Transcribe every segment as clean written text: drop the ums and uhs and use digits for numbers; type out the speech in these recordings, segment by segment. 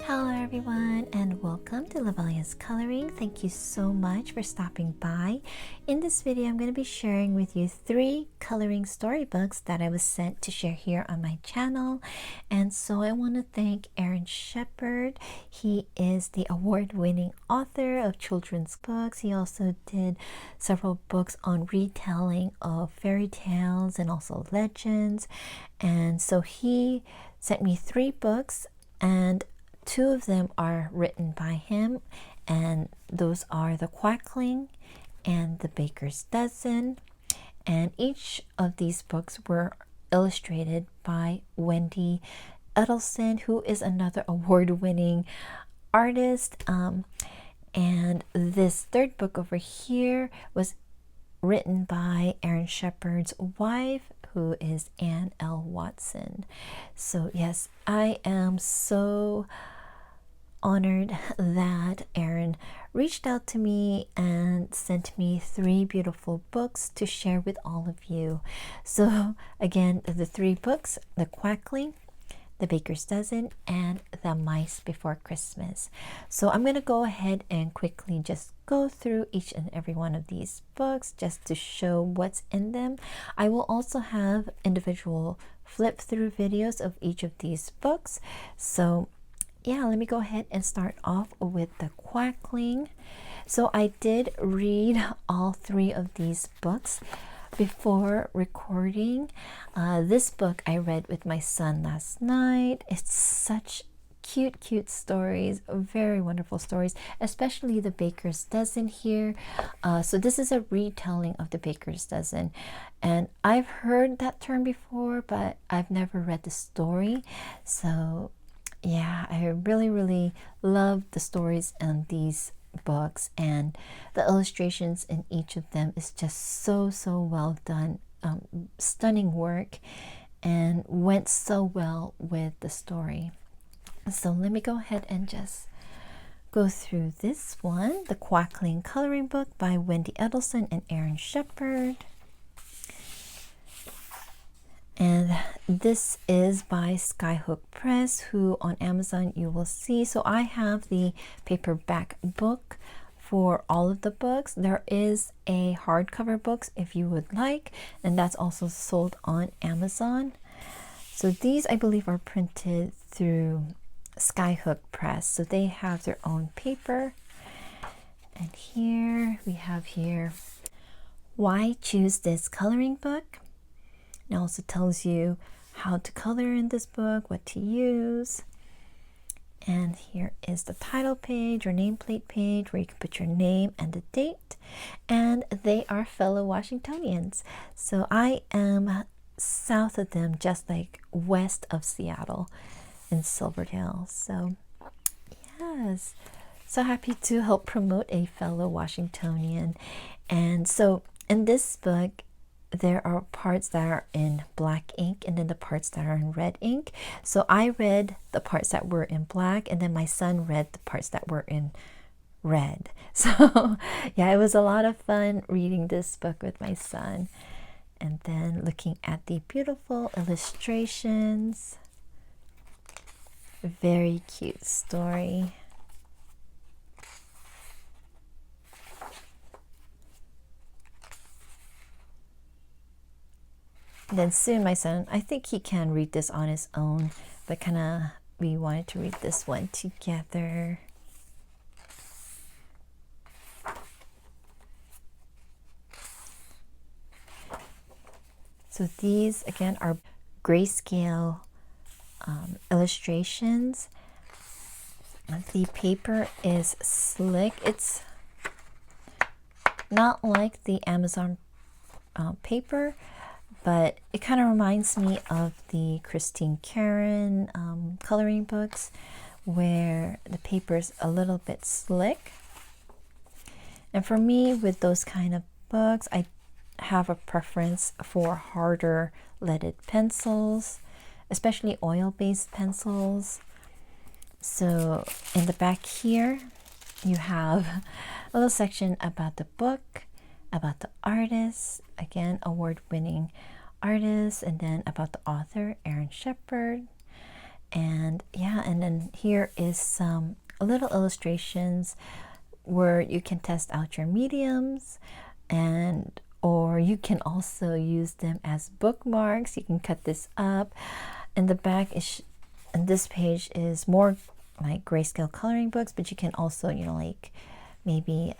Hello everyone and welcome to Lovella's Coloring. Thank you so much for stopping by. In this video I'm going to be sharing with you 3 coloring storybooks that I was sent to share here on my channel. And so I want to thank Aaron Shepard. He is the award-winning author of children's books. He also did several books on retelling of fairy tales and also legends. And so he sent me 3 books, and 2 of them are written by him, and those are The Quackling and The Baker's Dozen. And each of these books were illustrated by Wendy Edelson, who is another award-winning artist. And this 3rd book over here was written by Aaron Shepard's wife, who is Anne L. Watson. So yes, I am so honored that Aaron reached out to me and sent me 3 beautiful books to share with all of you. So again, the 3 books: The Quackling, The Baker's Dozen, and The Mice Before Christmas. So I'm going to go ahead and quickly just go through each and every one of these books just to show what's in them. I will also have individual flip through videos of each of these books. So yeah, let me go ahead and start off with The Quackling. So I did read all 3 of these books before recording. This book I read with my son last night. It's such cute stories, very wonderful stories, especially The Baker's Dozen here. So this is a retelling of The Baker's Dozen, and I've heard that term before, but I've never read the story. So yeah, I really love the stories in these books, and the illustrations in each of them is just so well done. Stunning work, and went so well with the story. So let me go ahead and just go through this one, The Quackling coloring book by Wendy Edelson and Aaron Shepard. And this is by Skyhook Press, who on Amazon you will see. So I have the paperback book for all of the books. There is a hardcover book if you would like, and that's also sold on Amazon. So these, I believe, are printed through Skyhook Press. So they have their own paper. And here we have why choose this coloring book. It also tells you how to color in this book, what to use. And here is the title page or nameplate page where you can put your name and the date. And they are fellow Washingtonians. So I am south of them, just like west of Seattle in Silverdale. So yes, so happy to help promote a fellow Washingtonian. And so in this book, there are parts that are in black ink and then the parts that are in red ink. So I read the parts that were in black, and then my son read the parts that were in red. So yeah, it was a lot of fun reading this book with my son, and then looking at the beautiful illustrations. Very cute story. And then soon my son, I think he can read this on his own, but we wanted to read this one together. So these again are grayscale illustrations. The paper is slick. It's not like the Amazon paper, but it kind of reminds me of the Christine Karen coloring books, where the paper's a little bit slick. And for me, with those kind of books, I have a preference for harder leaded pencils, especially oil-based pencils. So in the back here, you have a little section about the book, about the artist, again, award-winning artist, and then about the author, Aaron Shepard. And yeah, and then here is some little illustrations where you can test out your mediums, and or you can also use them as bookmarks. You can cut this up, and the back is, and this page is more like grayscale coloring books, but you can also, you know, like maybe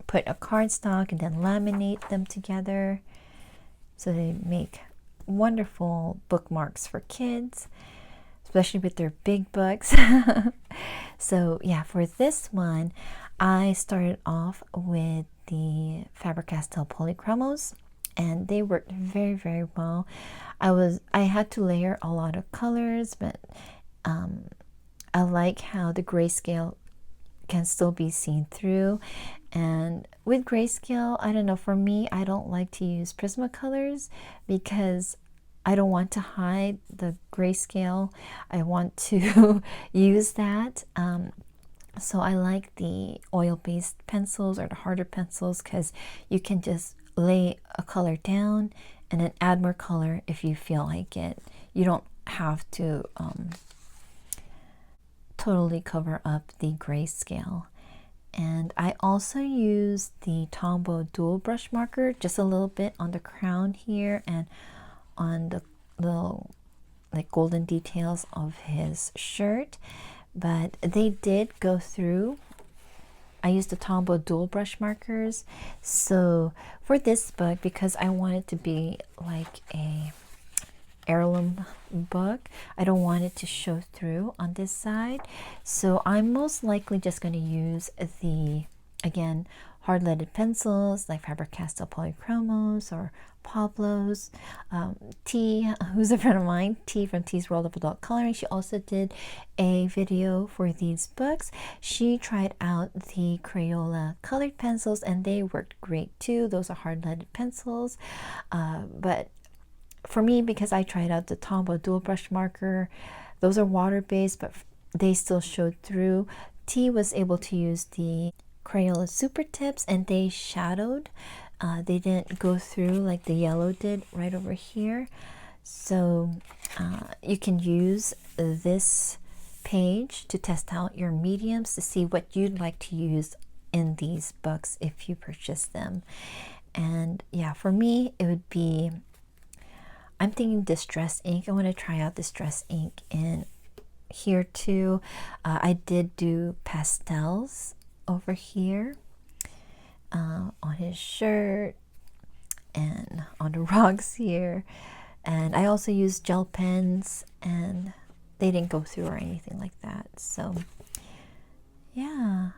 put a cardstock and then laminate them together, so they make wonderful bookmarks for kids, especially with their big books. So yeah, for this one, I started off with the Faber-Castell Polychromos, and they worked very, very well. I had to layer a lot of colors, but I like how the grayscale can still be seen through. And with grayscale, I don't know, for me, I don't like to use Prismacolors because I don't want to hide the grayscale. I want to use that. So I like the oil-based pencils or the harder pencils, because you can just lay a color down and then add more color if you feel like it. You don't have to totally cover up the grayscale. And I also use the Tombow dual brush marker just a little bit on the crown here and on the little like golden details of his shirt, but they did go through. I used the Tombow dual brush markers. So for this book, because I want it to be like a heirloom book, I don't want it to show through on this side, so I'm most likely just going to use the, again, hard leaded pencils like Faber-Castell Polychromos or Pablo's. T, who's a friend of mine, T from T's World of Adult Coloring, she also did a video for these books. She tried out the Crayola colored pencils and they worked great too. Those are hard leaded pencils, but for me, because I tried out the Tombow dual brush marker, those are water-based, but they still showed through. T was able to use the Crayola Super Tips, and they shadowed. They didn't go through like the yellow did right over here. So you can use this page to test out your mediums to see what you'd like to use in these books if you purchase them. And yeah, for me, it would be, I'm thinking Distress ink. I want to try out Distress ink in here too. I did do pastels over here on his shirt and on the rugs here. And I also used gel pens and they didn't go through or anything like that. So yeah,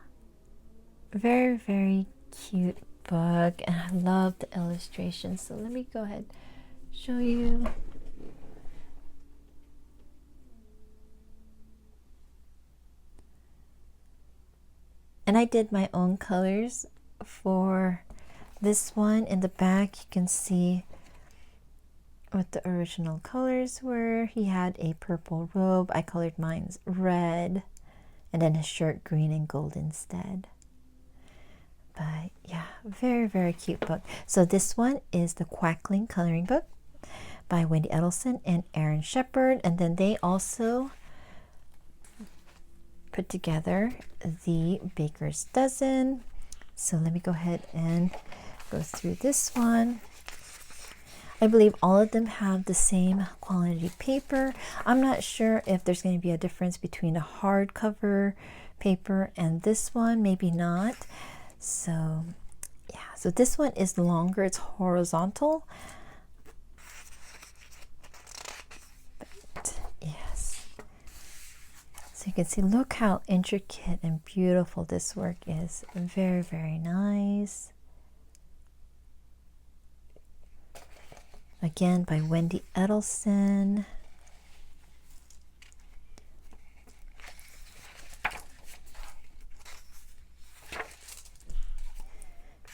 very, very cute book. And I love the illustrations. So let me go ahead show you. And I did my own colors for this one. In the back you can see what the original colors were. He had a purple robe. I colored mine's red, and then his shirt green and gold instead. But yeah, very, very cute book. So this one is the Quackling coloring book by Wendy Edelson and Aaron Shepard, and then they also put together the Baker's Dozen. So let me go ahead and go through this one. I believe all of them have the same quality paper. I'm not sure if there's going to be a difference between a hardcover paper and this one, maybe not. So yeah, so this one is longer, it's horizontal. You can see, look how intricate and beautiful this work is. Very, very nice. Again, by Wendy Edelson.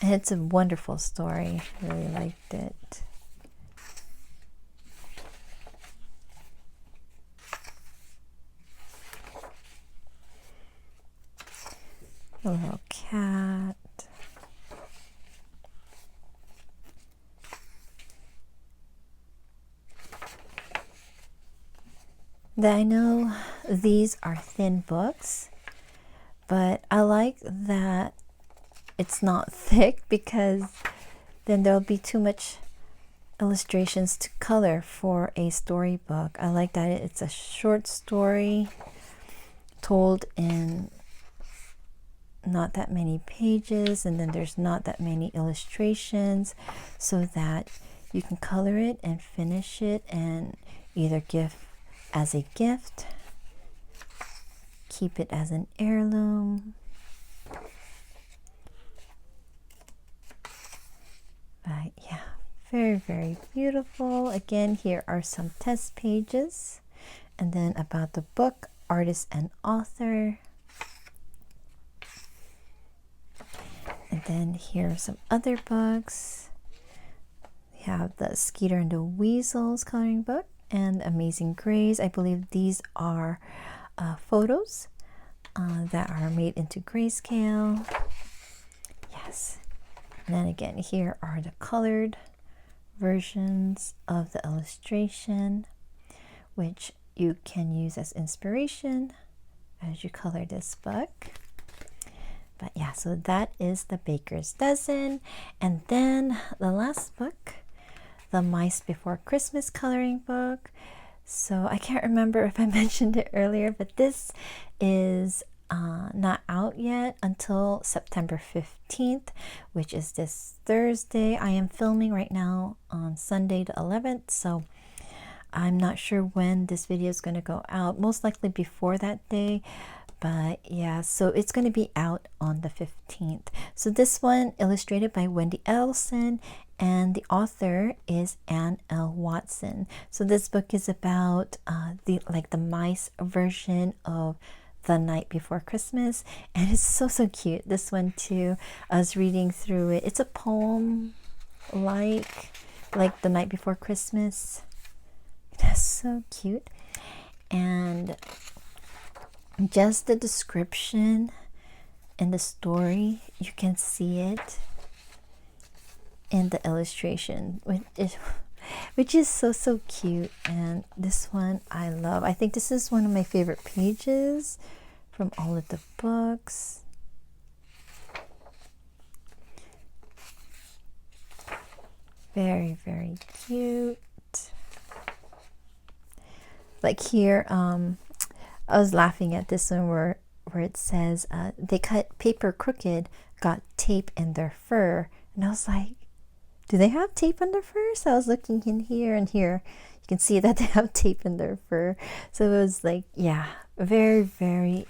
And it's a wonderful story. I really liked it. A little cat. That I know these are thin books, but I like that it's not thick, because then there'll be too much illustrations to color for a storybook. I like that it's a short story told in not that many pages, and then there's not that many illustrations, so that you can color it and finish it and either give as a gift, keep it as an heirloom. But yeah, very, very beautiful. Again, here are some test pages, and then about the book, artist and author. And then here are some other books. We have the Skeeter and the Weasels coloring book and Amazing Grace. I believe these are photos that are made into grayscale. Yes. And then again, here are the colored versions of the illustration, which you can use as inspiration as you color this book. But yeah, so that is the Baker's Dozen. And then the last book, the Mice Before Christmas coloring book. So I can't remember if I mentioned it earlier, but this is not out yet until September 15th, which is this Thursday. I am filming right now on Sunday the 11th, so I'm not sure when this video is going to go out, most likely before that day. But yeah, so it's going to be out on the 15th. So this one illustrated by Wendy Edelson, and the author is Anne L. Watson. So this book is about the mice version of The Night Before Christmas, and it's so cute. This one too, I was reading through it. It's a poem like The Night Before Christmas. That's so cute. And just the description in the story, you can see it in the illustration, which is so cute. And this one I love. I think this is one of my favorite pages from all of the books. Very, very cute. Like here, I was laughing at this one where it says they cut paper crooked, got tape in their fur. And I was like, do they have tape in their fur? So I was looking in here, and here you can see that they have tape in their fur. So it was like, yeah, very, very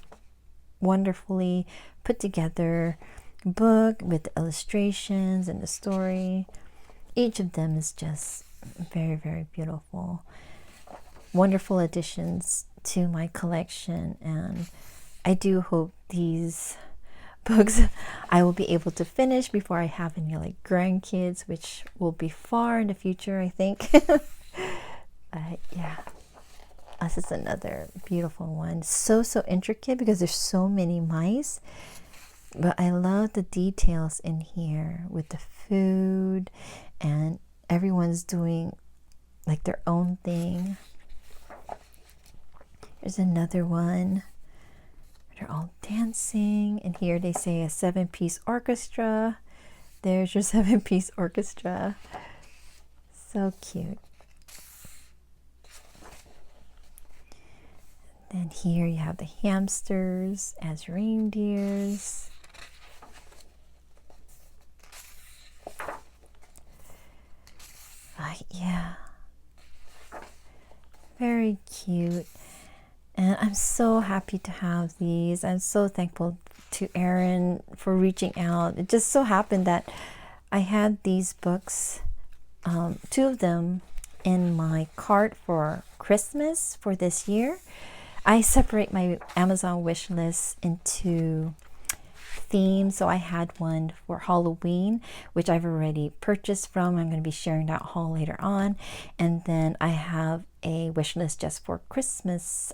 wonderfully put together book with the illustrations and the story. Each of them is just very, very beautiful. Wonderful additions to my collection, and I do hope these books I will be able to finish before I have any like grandkids, which will be far in the future, I think. Yeah, this is another beautiful one. So intricate because there's so many mice, but I love the details in here with the food, and everyone's doing like their own thing. There's another one. They're all dancing. And here they say a 7-piece orchestra. There's your 7-piece orchestra. So cute. Then here you have the hamsters as reindeers. Yeah. Very cute. And I'm so happy to have these. I'm so thankful to Erin for reaching out. It just so happened that I had these books, 2 of them, in my cart for Christmas for this year. I separate my Amazon wish list into themes. So I had one for Halloween, which I've already purchased from. I'm going to be sharing that haul later on. And then I have a wish list just for Christmas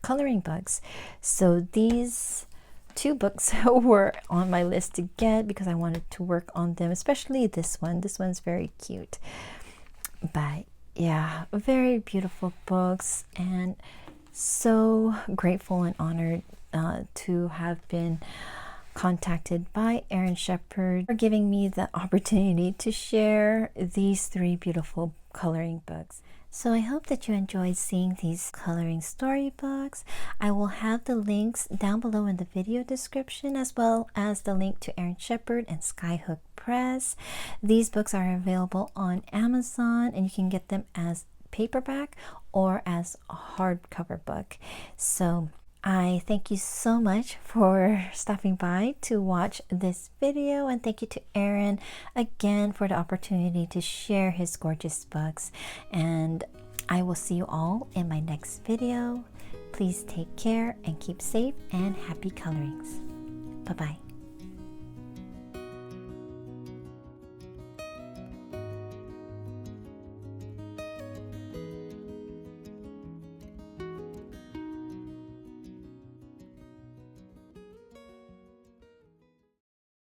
coloring books. So these 2 books were on my list to get because I wanted to work on them, especially this one. This one's very cute. But yeah, very beautiful books. And so grateful and honored to have been contacted by Aaron Shepard for giving me the opportunity to share these 3 beautiful coloring books. So I hope that you enjoyed seeing these coloring storybooks. I will have the links down below in the video description, as well as the link to Aaron Shepard and Skyhook Press. These books are available on Amazon, and you can get them as paperback or as a hardcover book. So I thank you so much for stopping by to watch this video, and thank you to Aaron again for the opportunity to share his gorgeous books. And I will see you all in my next video. Please take care and keep safe, and happy colorings. Bye-bye.